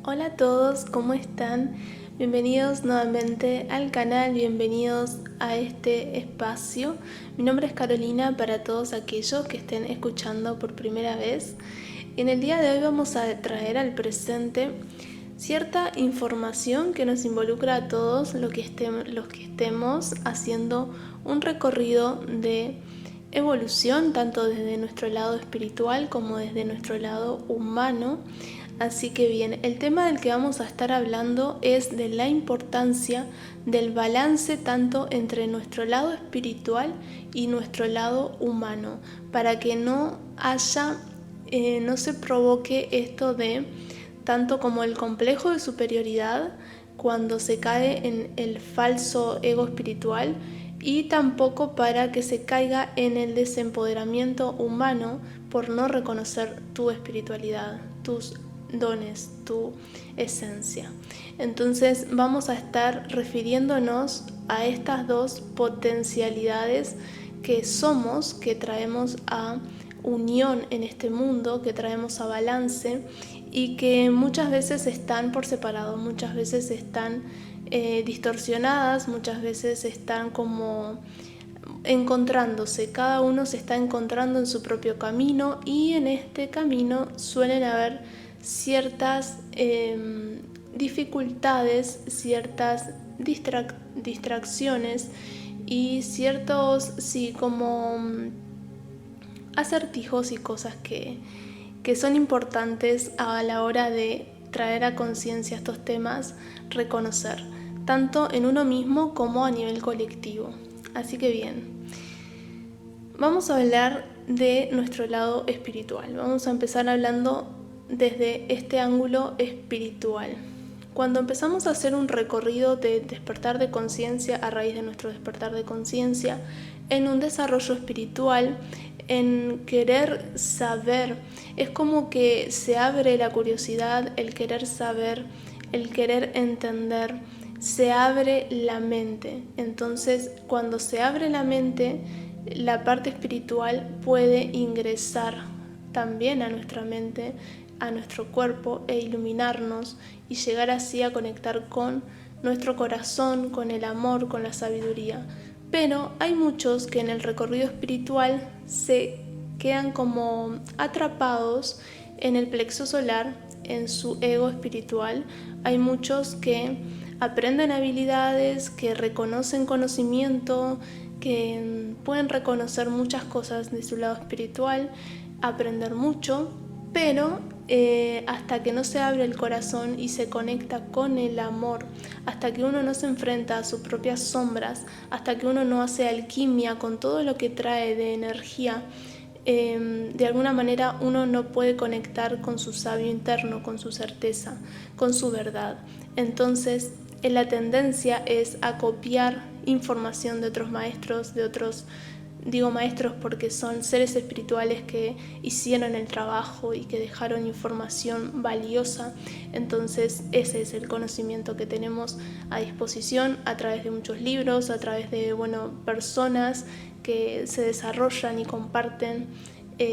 Hola a todos, ¿cómo están? Bienvenidos nuevamente al canal, bienvenidos a este espacio. Mi nombre es Carolina para todos aquellos que estén escuchando por primera vez. En el día de hoy vamos a traer al presente cierta información que nos involucra a todos los que estemos haciendo un recorrido de evolución, tanto desde nuestro lado espiritual como desde nuestro lado humano. Así que bien, el tema del que vamos a estar hablando es de la importancia del balance tanto entre nuestro lado espiritual y nuestro lado humano, para que no se provoque esto de tanto como el complejo de superioridad cuando se cae en el falso ego espiritual, y tampoco para que se caiga en el desempoderamiento humano por no reconocer tu espiritualidad, tus dones, tu esencia. Entonces vamos a estar refiriéndonos a estas dos potencialidades que somos, que traemos a unión en este mundo, que traemos a balance y que muchas veces están por separado, muchas veces están distorsionadas, muchas veces están como encontrándose, cada uno se está encontrando en su propio camino, y en este camino suelen haber ciertas dificultades, ciertas distracciones y ciertos, sí, como acertijos y cosas que son importantes a la hora de traer a conciencia estos temas, reconocer, tanto en uno mismo como a nivel colectivo. Así que bien, vamos a hablar de nuestro lado espiritual. Vamos a empezar hablando desde este ángulo espiritual. Cuando empezamos a hacer un recorrido de despertar de conciencia a raíz de nuestro despertar de conciencia, en un desarrollo espiritual, en querer saber, es como que se abre la curiosidad, el querer saber, el querer entender, se abre la mente. Entonces, cuando se abre la mente, la parte espiritual puede ingresar también a nuestra mente, a nuestro cuerpo, e iluminarnos y llegar así a conectar con nuestro corazón, con el amor, con la sabiduría. Pero hay muchos que en el recorrido espiritual se quedan como atrapados en el plexo solar, en su ego espiritual. Hay muchos que aprenden habilidades, que reconocen conocimiento, que pueden reconocer muchas cosas de su lado espiritual, aprender mucho, pero hasta que no se abre el corazón y se conecta con el amor, hasta que uno no se enfrenta a sus propias sombras, hasta que uno no hace alquimia con todo lo que trae de energía, de alguna manera uno no puede conectar con su sabio interno, con su certeza, con su verdad. Entonces la tendencia es a copiar información de otros maestros, digo maestros porque son seres espirituales que hicieron el trabajo y que dejaron información valiosa. Entonces ese es el conocimiento que tenemos a disposición a través de muchos libros, a través de personas que se desarrollan y comparten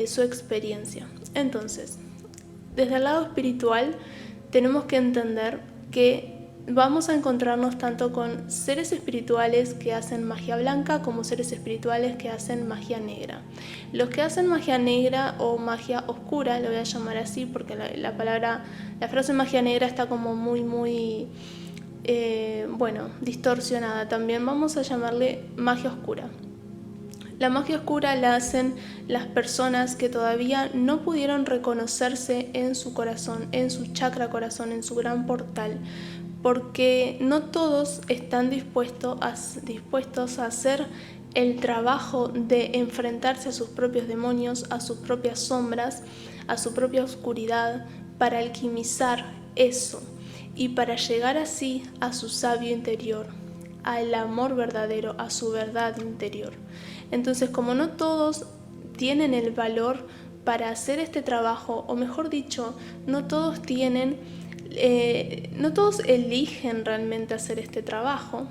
su experiencia. Entonces, desde el lado espiritual tenemos que entender que vamos a encontrarnos tanto con seres espirituales que hacen magia blanca como seres espirituales que hacen magia negra. Los que hacen magia negra o magia oscura, lo voy a llamar así porque la frase magia negra está como muy distorsionada. También vamos a llamarle magia oscura. La magia oscura la hacen las personas que todavía no pudieron reconocerse en su corazón, en su chakra corazón, en su gran portal, porque no todos están dispuestos a hacer el trabajo de enfrentarse a sus propios demonios, a sus propias sombras, a su propia oscuridad, para alquimizar eso y para llegar así a su sabio interior, al amor verdadero, a su verdad interior. Entonces, como no todos tienen el valor para hacer este trabajo, o mejor dicho, no todos eligen realmente hacer este trabajo,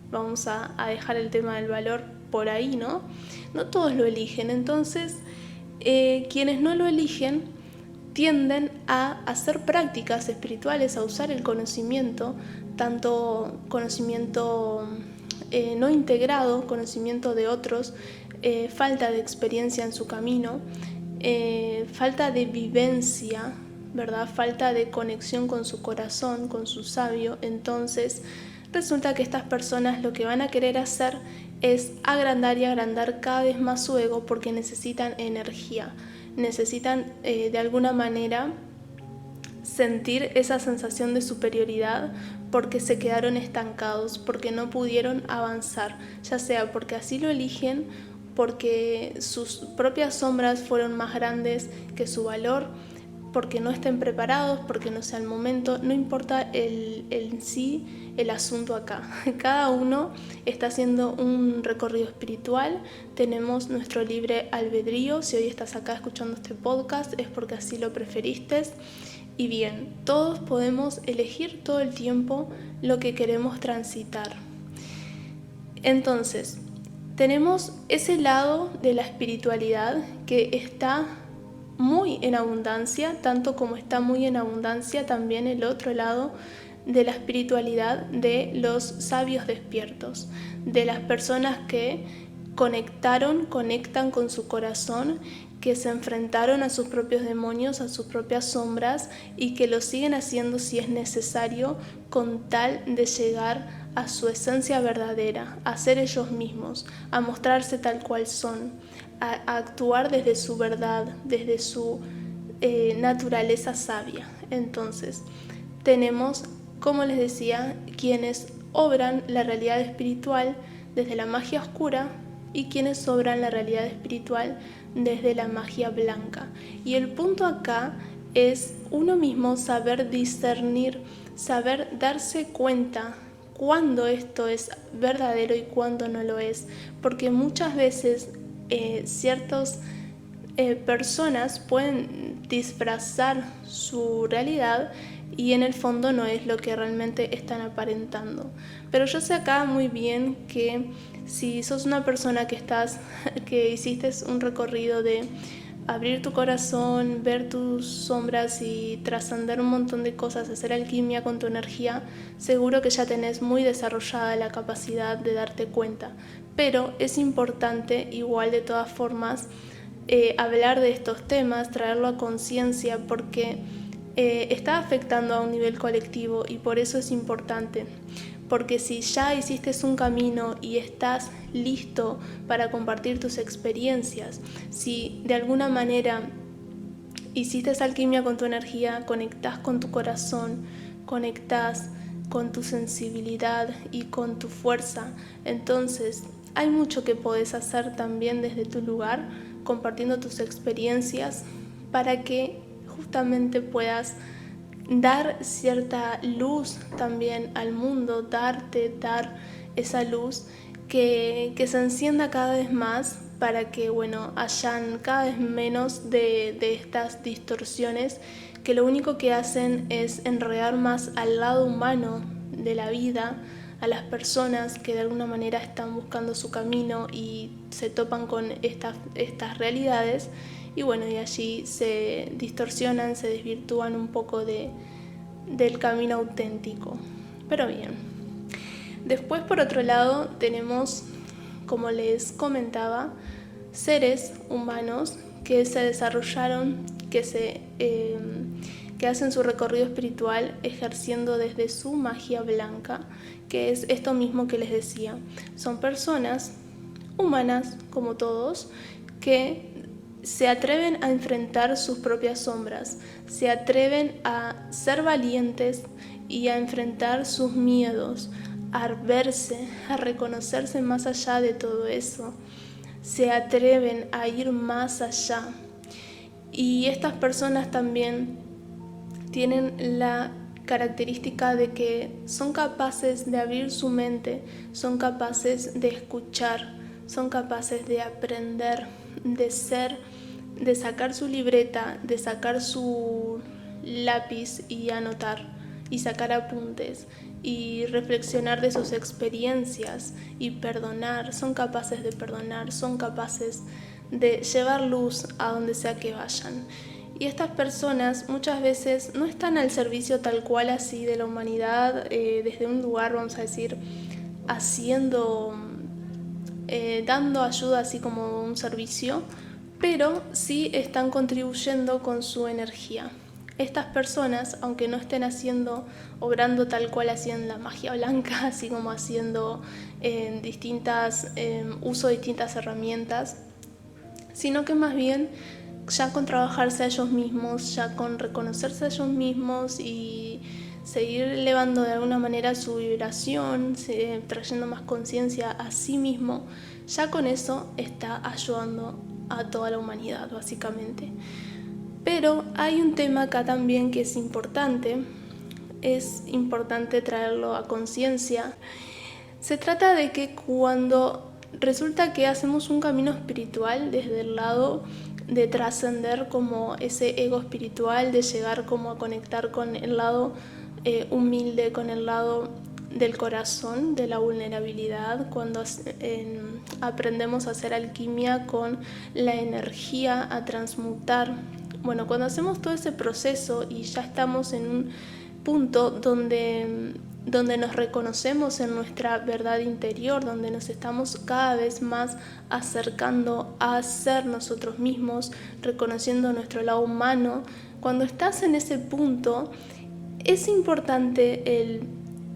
vamos a dejar el tema del valor por ahí, ¿no? No todos lo eligen. Entonces, quienes no lo eligen tienden a hacer prácticas espirituales, a usar el conocimiento, tanto conocimiento no integrado, conocimiento de otros, falta de experiencia en su camino, falta de vivencia, ¿verdad? Falta de conexión con su corazón, con su sabio. Entonces resulta que estas personas lo que van a querer hacer es agrandar y agrandar cada vez más su ego, porque necesitan energía, necesitan de alguna manera sentir esa sensación de superioridad, porque se quedaron estancados, porque no pudieron avanzar, ya sea porque así lo eligen, porque sus propias sombras fueron más grandes que su valor, porque no estén preparados, porque no sea el momento. No importa el sí, el asunto acá. Cada uno está haciendo un recorrido espiritual. Tenemos nuestro libre albedrío. Si hoy estás acá escuchando este podcast es porque así lo preferiste. Y bien, todos podemos elegir todo el tiempo lo que queremos transitar. Entonces, tenemos ese lado de la espiritualidad que está muy en abundancia, tanto como está muy en abundancia también el otro lado de la espiritualidad de los sabios despiertos, de las personas que conectan con su corazón, que se enfrentaron a sus propios demonios, a sus propias sombras, y que lo siguen haciendo si es necesario, con tal de llegar a su esencia verdadera, a ser ellos mismos, a mostrarse tal cual son, a actuar desde su verdad, desde su naturaleza sabia. Entonces, tenemos, como les decía, quienes obran la realidad espiritual desde la magia oscura y quienes obran la realidad espiritual desde la magia blanca. Y el punto acá es uno mismo saber discernir, saber darse cuenta cuándo esto es verdadero y cuándo no lo es, porque muchas veces ciertas personas pueden disfrazar su realidad y en el fondo no es lo que realmente están aparentando. Pero yo sé acá muy bien que si sos una persona que hiciste un recorrido de abrir tu corazón, ver tus sombras y trascender un montón de cosas, hacer alquimia con tu energía, seguro que ya tenés muy desarrollada la capacidad de darte cuenta. Pero es importante, igual de todas formas, hablar de estos temas, traerlo a conciencia, porque está afectando a un nivel colectivo y por eso es importante. Porque si ya hiciste un camino y estás listo para compartir tus experiencias, si de alguna manera hiciste esa alquimia con tu energía, conectás con tu corazón, conectás con tu sensibilidad y con tu fuerza, entonces hay mucho que podés hacer también desde tu lugar, compartiendo tus experiencias para que justamente puedas dar cierta luz también al mundo, dar esa luz que se encienda cada vez más para que hayan cada vez menos de estas distorsiones que lo único que hacen es enredar más al lado humano de la vida, a las personas que de alguna manera están buscando su camino y se topan con estas realidades. Y allí se distorsionan, se desvirtúan un poco del camino auténtico. Pero bien. Después, por otro lado, tenemos, como les comentaba, seres humanos que se desarrollaron, que hacen su recorrido espiritual ejerciendo desde su magia blanca, que es esto mismo que les decía. Son personas humanas, como todos, que se atreven a enfrentar sus propias sombras, se atreven a ser valientes y a enfrentar sus miedos, a verse, a reconocerse más allá de todo eso. Se atreven a ir más allá. Y estas personas también tienen la característica de que son capaces de abrir su mente, son capaces de escuchar, son capaces de aprender, de sacar su libreta, de sacar su lápiz y anotar y sacar apuntes y reflexionar de sus experiencias y perdonar. Son capaces de perdonar, son capaces de llevar luz a donde sea que vayan. Y estas personas muchas veces no están al servicio tal cual así de la humanidad, desde un lugar, vamos a decir, haciendo, dando ayuda así como un servicio, pero sí están contribuyendo con su energía. Estas personas, aunque no estén obrando tal cual hacían la magia blanca, así como haciendo uso de distintas herramientas, sino que más bien ya con trabajarse a ellos mismos, ya con reconocerse a ellos mismos y seguir elevando de alguna manera su vibración, trayendo más conciencia a sí mismo, ya con eso está ayudando a toda la humanidad básicamente. Pero hay un tema acá también que es importante traerlo a conciencia. Se trata de que cuando resulta que hacemos un camino espiritual desde el lado de trascender como ese ego espiritual, de llegar como a conectar con el lado humilde, con el lado del corazón, de la vulnerabilidad, cuando aprendemos a hacer alquimia con la energía, a transmutar. Bueno, cuando hacemos todo ese proceso y ya estamos en un punto donde nos reconocemos en nuestra verdad interior, donde nos estamos cada vez más acercando a ser nosotros mismos, reconociendo nuestro lado humano. Cuando estás en ese punto, es importante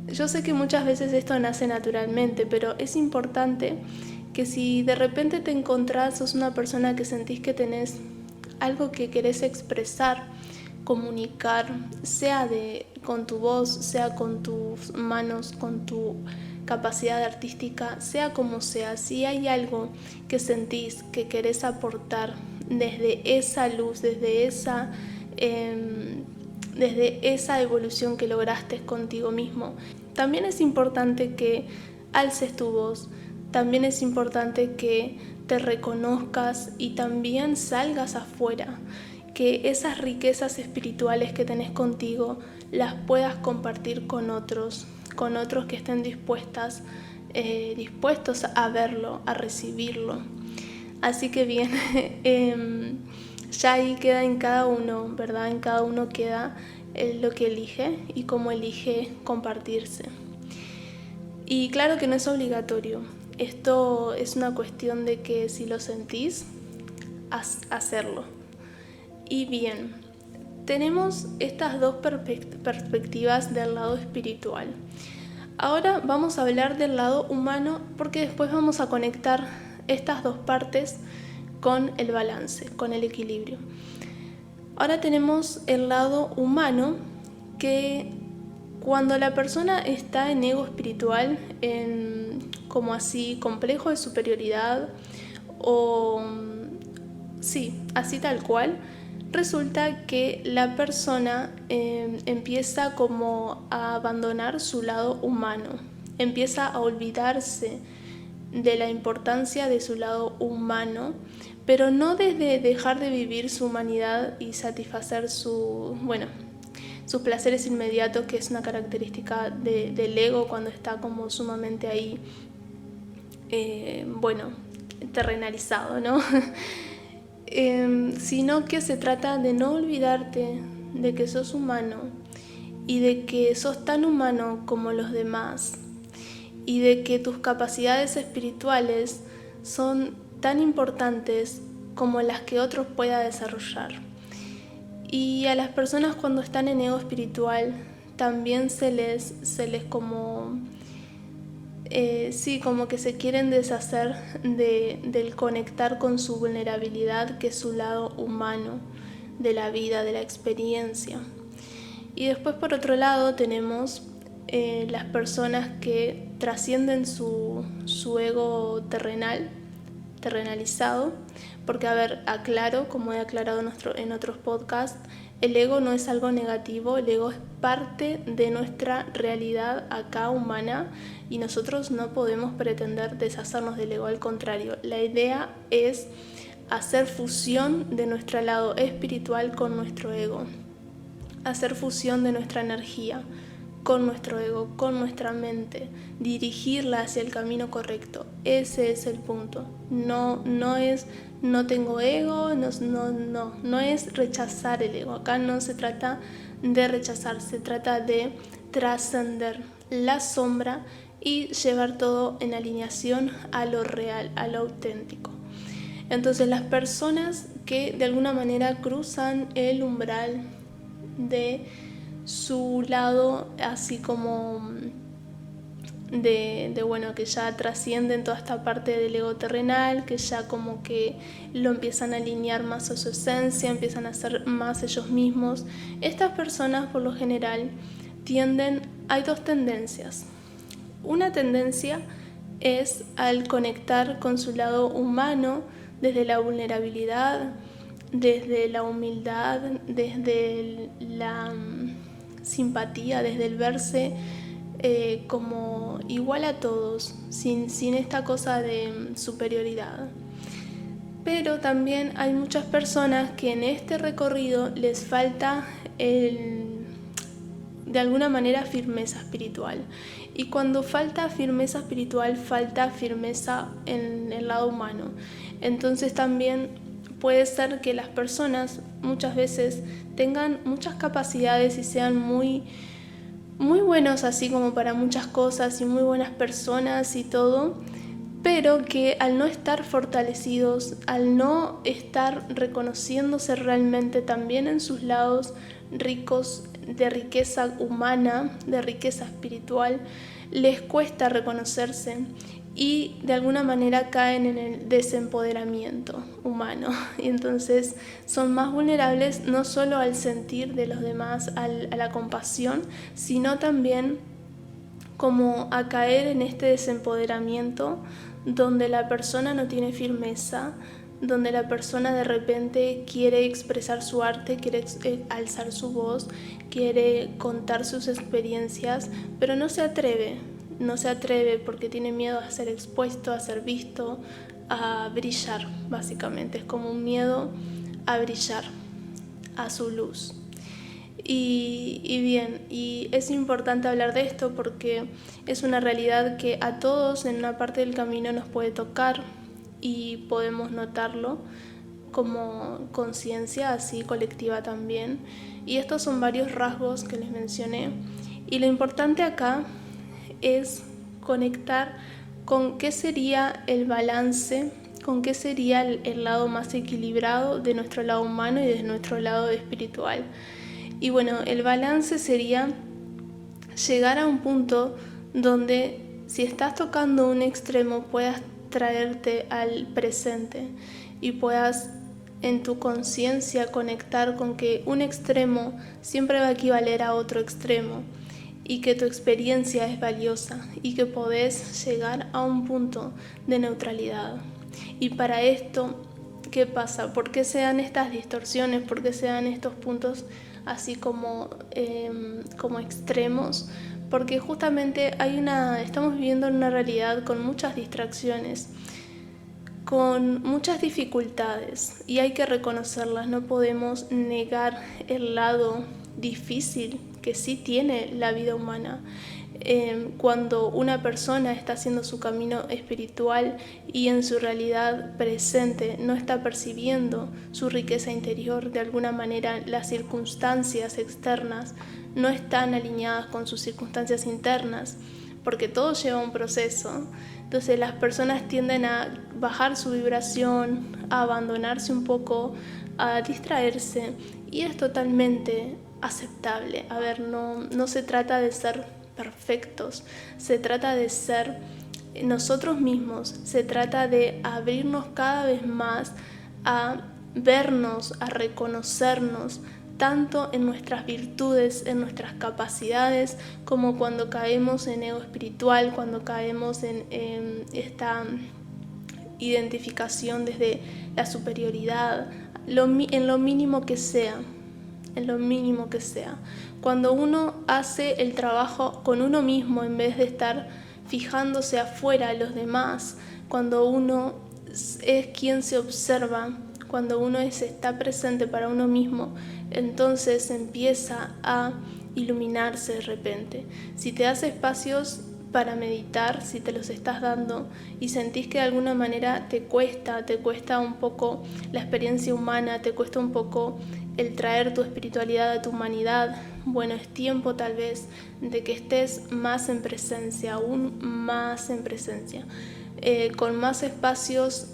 yo sé que muchas veces esto nace naturalmente, pero es importante que si de repente te encontrás, sos una persona que sentís que tenés algo que querés expresar, comunicar, sea con tu voz, sea con tus manos, con tu capacidad artística, sea como sea, si hay algo que sentís que querés aportar desde esa luz, desde esa evolución que lograste contigo mismo, también es importante que alces tu voz, también es importante que te reconozcas y también salgas afuera, que esas riquezas espirituales que tenés contigo las puedas compartir con otros que estén dispuestos a verlo, a recibirlo. Así que bien, ya ahí queda en cada uno, ¿verdad? En cada uno queda lo que elige y cómo elige compartirse. Y claro que no es obligatorio. Esto es una cuestión de que si lo sentís, hacerlo. Y bien, tenemos estas dos perspectivas del lado espiritual. Ahora vamos a hablar del lado humano porque después vamos a conectar estas dos partes con el balance, con el equilibrio. Ahora tenemos el lado humano, que cuando la persona está en ego espiritual, en como así complejo de superioridad o sí, así tal cual, resulta que la persona empieza como a abandonar su lado humano, empieza a olvidarse de la importancia de su lado humano, pero no desde dejar de vivir su humanidad y satisfacer sus placeres inmediatos, que es una característica del ego cuando está como sumamente ahí, terrenalizado, ¿no? Sino que se trata de no olvidarte de que sos humano y de que sos tan humano como los demás y de que tus capacidades espirituales son tan importantes como las que otros puedan desarrollar. Y a las personas cuando están en ego espiritual también se les como como que se quieren deshacer del conectar con su vulnerabilidad, que es su lado humano de la vida, de la experiencia. Y después, por otro lado, tenemos las personas que trascienden su ego terrenalizado, porque, aclaro, como he aclarado en otros podcasts, el ego no es algo negativo, el ego es parte de nuestra realidad acá humana y nosotros no podemos pretender deshacernos del ego, al contrario, la idea es hacer fusión de nuestro lado espiritual con nuestro ego, hacer fusión de nuestra energía con nuestro ego, con nuestra mente, dirigirla hacia el camino correcto. Ese es el punto. No es no tengo ego, no es rechazar el ego. Acá no se trata de rechazar, se trata de trascender la sombra y llevar todo en alineación a lo real, a lo auténtico. Entonces las personas que de alguna manera cruzan el umbral de su lado, así como bueno, que ya trascienden toda esta parte del ego terrenal, que ya como que lo empiezan a alinear más a su esencia, empiezan a ser más ellos mismos. Estas personas por lo general hay dos tendencias. Una tendencia es al conectar con su lado humano desde la vulnerabilidad, desde la humildad, desde la simpatía, desde el verse como igual a todos, sin esta cosa de superioridad. Pero también hay muchas personas que en este recorrido les falta de alguna manera firmeza espiritual. Y cuando falta firmeza espiritual, falta firmeza en el lado humano. Entonces también puede ser que las personas muchas veces tengan muchas capacidades y sean muy buenos así como para muchas cosas y muy buenas personas y todo, pero que al no estar fortalecidos, al no estar reconociéndose realmente también en sus lados ricos de riqueza humana, de riqueza espiritual, les cuesta reconocerse y de alguna manera caen en el desempoderamiento humano y entonces son más vulnerables no solo al sentir de los demás, a la compasión, sino también como a caer en este desempoderamiento donde la persona no tiene firmeza, donde la persona de repente quiere expresar su arte, quiere alzar su voz, quiere contar sus experiencias, pero no se atreve porque tiene miedo a ser expuesto, a ser visto, a brillar, básicamente. Es como un miedo a brillar, a su luz. Y es importante hablar de esto porque es una realidad que a todos en una parte del camino nos puede tocar y podemos notarlo como conciencia, así colectiva también. Y estos son varios rasgos que les mencioné. Y lo importante acá es conectar con qué sería el balance, con qué sería el lado más equilibrado de nuestro lado humano y de nuestro lado espiritual. Y bueno, el balance sería llegar a un punto donde si estás tocando un extremo puedas traerte al presente y puedas en tu conciencia conectar con que un extremo siempre va a equivaler a otro extremo y que tu experiencia es valiosa y que podés llegar a un punto de neutralidad. Y para esto, ¿qué pasa? ¿Por qué se dan estas distorsiones? ¿Por qué se dan estos puntos así como extremos? Porque justamente estamos viviendo en una realidad con muchas distracciones, con muchas dificultades y hay que reconocerlas. No podemos negar el lado difícil que sí tiene la vida humana. Cuando una persona está haciendo su camino espiritual y en su realidad presente no está percibiendo su riqueza interior, de alguna manera las circunstancias externas no están alineadas con sus circunstancias internas, porque todo lleva un proceso. Entonces las personas tienden a bajar su vibración, a abandonarse un poco, a distraerse, y es totalmente aceptable. A ver, no se trata de ser perfectos, se trata de ser nosotros mismos, se trata de abrirnos cada vez más a vernos, a reconocernos, tanto en nuestras virtudes, en nuestras capacidades, como cuando caemos en ego espiritual, cuando caemos en esta identificación desde la superioridad, en lo mínimo que sea. Cuando uno hace el trabajo con uno mismo en vez de estar fijándose afuera a los demás, cuando uno es quien se observa, cuando uno está presente para uno mismo, entonces empieza a iluminarse de repente. Si te das espacios para meditar, si te los estás dando y sentís que de alguna manera te cuesta un poco la experiencia humana, te cuesta un poco el traer tu espiritualidad a tu humanidad, bueno, es tiempo tal vez de que estés más en presencia, aún más en presencia, con más espacios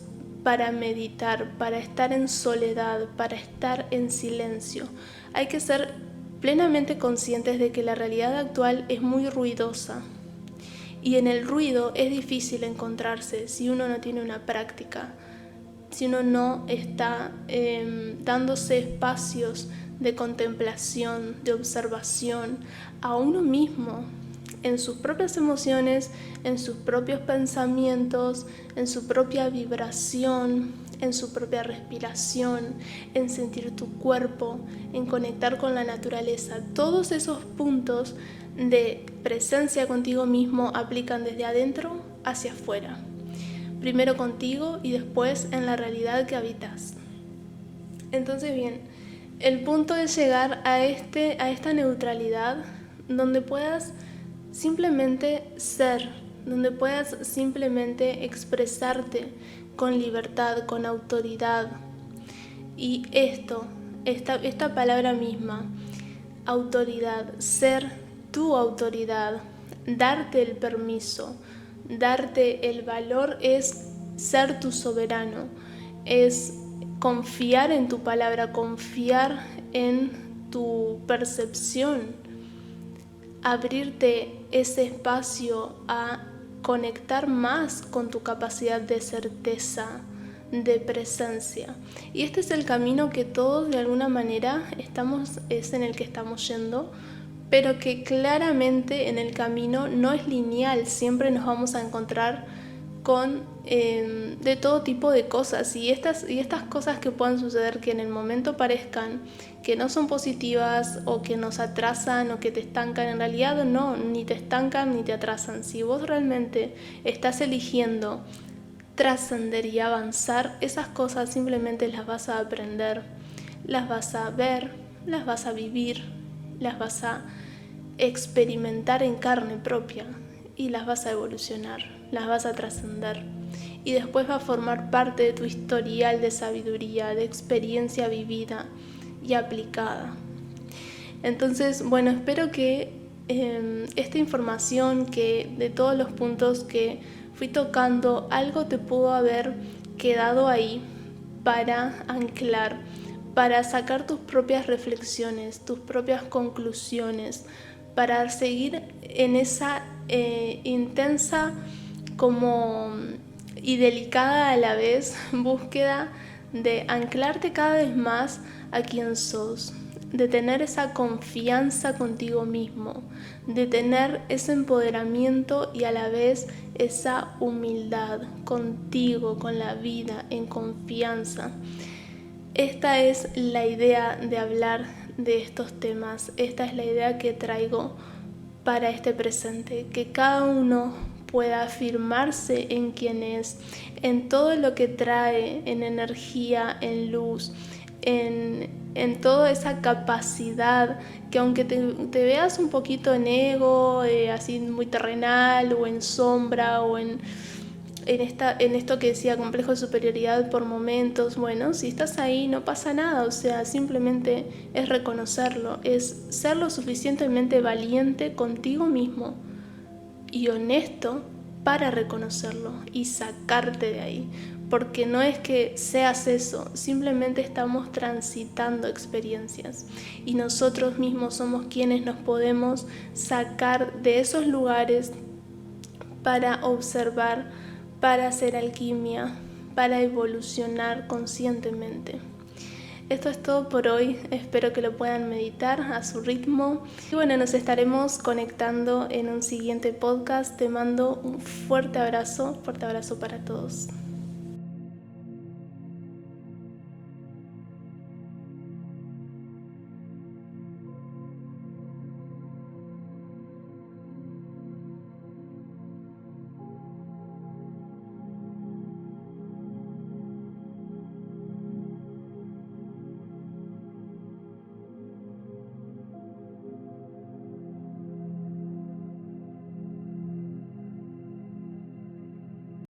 para meditar, para estar en soledad, para estar en silencio. Hay que ser plenamente conscientes de que la realidad actual es muy ruidosa y en el ruido es difícil encontrarse si uno no tiene una práctica, si uno no está dándose espacios de contemplación, de observación a uno mismo, en sus propias emociones, en sus propios pensamientos, en su propia vibración, en su propia respiración, en sentir tu cuerpo, en conectar con la naturaleza. Todos esos puntos de presencia contigo mismo aplican desde adentro hacia afuera. Primero contigo y después en la realidad que habitas. Entonces bien, el punto es llegar a esta neutralidad donde puedas simplemente ser, donde puedas simplemente expresarte con libertad, con autoridad. Y esta palabra misma, autoridad, ser tu autoridad, darte el permiso, darte el valor es ser tu soberano, es confiar en tu palabra, confiar en tu percepción, abrirte ese espacio a conectar más con tu capacidad de certeza, de presencia. Y este es el camino que todos de alguna manera es en el que estamos yendo, pero que claramente en el camino no es lineal, siempre nos vamos a encontrar con de todo tipo de cosas y estas cosas que puedan suceder que en el momento parezcan que no son positivas o que nos atrasan o que te estancan, en realidad no, ni te estancan ni te atrasan. Si vos realmente estás eligiendo trascender y avanzar, esas cosas simplemente las vas a aprender, las vas a ver, las vas a vivir, las vas a experimentar en carne propia y las vas a evolucionar, las vas a trascender y después va a formar parte de tu historial de sabiduría, de experiencia vivida y aplicada. Entonces, bueno, espero que esta información, que de todos los puntos que fui tocando, algo te pudo haber quedado ahí para anclar, para sacar tus propias reflexiones, tus propias conclusiones, para seguir en esa intensa como y delicada a la vez búsqueda de anclarte cada vez más a quien sos, de tener esa confianza contigo mismo, de tener ese empoderamiento y a la vez esa humildad contigo, con la vida, en confianza. Esta es la idea de hablar de estos temas, esta es la idea que traigo para este presente, que cada uno pueda afirmarse en quien es, en todo lo que trae, en energía, en luz, en toda esa capacidad que aunque te veas un poquito en ego, así muy terrenal o en sombra o en esto que decía complejo de superioridad por momentos, bueno, si estás ahí no pasa nada, o sea, simplemente es reconocerlo, es ser lo suficientemente valiente contigo mismo y honesto para reconocerlo y sacarte de ahí, porque no es que seas eso, simplemente estamos transitando experiencias y nosotros mismos somos quienes nos podemos sacar de esos lugares para observar, para hacer alquimia, para evolucionar conscientemente. Esto es todo por hoy, espero que lo puedan meditar a su ritmo. Y bueno, nos estaremos conectando en un siguiente podcast. Te mando un fuerte abrazo para todos.